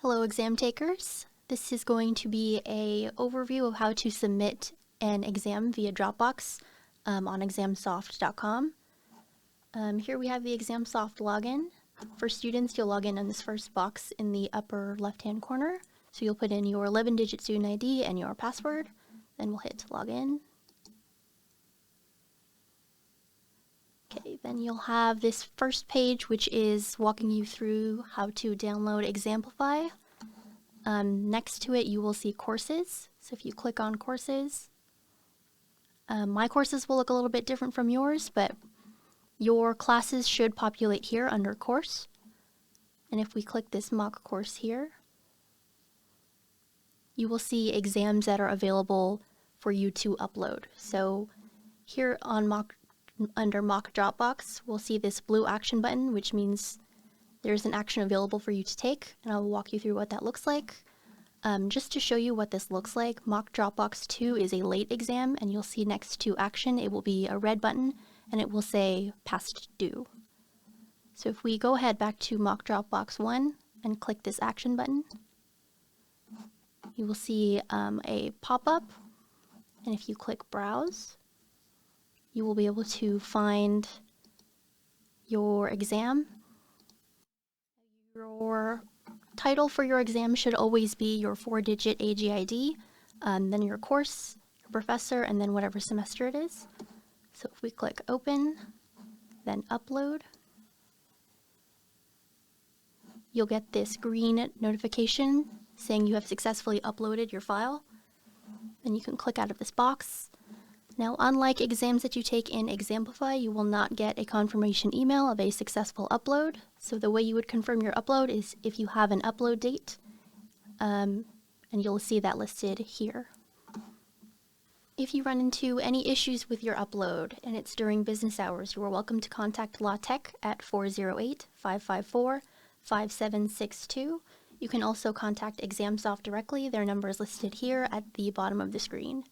Hello exam takers. This is going to be an overview of how to submit an exam via Dropbox on Examsoft.com. Here we have the Examsoft login. For students, you'll log in this first box in the upper left-hand corner. So you'll put in your 11-digit student ID and your password. Then we'll hit login. Okay, then you'll have this first page, which is walking you through how to download Examplify. Next to it, you will see courses. So if you click on courses, my courses will look a little bit different from yours, but your classes should populate here under course. And if we click this mock course here, you will see exams that are available for you to upload. So here on under mock Dropbox, we'll see this blue action button, which means there's an action available for you to take, and I'll walk you through what that looks like. Just to show you what this looks like, mock Dropbox 2 is a late exam, and you'll see next to action, it will be a red button, and it will say past due. So if we go ahead back to mock Dropbox 1 and click this action button, you will see a pop-up, and if you click browse, you will be able to find your exam. Your title for your exam should always be your 4-digit AGID, then your course, your professor, and then whatever semester it is. So if we click open, then upload, you'll get this green notification saying you have successfully uploaded your file. Then you can click out of this box. Now, unlike exams that you take in Examplify, you will not get a confirmation email of a successful upload. So the way you would confirm your upload is if you have an upload date, and you'll see that listed here. If you run into any issues with your upload and it's during business hours, you are welcome to contact Law Tech at 408-554-5762. You can also contact Examsoft directly. Their number is listed here at the bottom of the screen.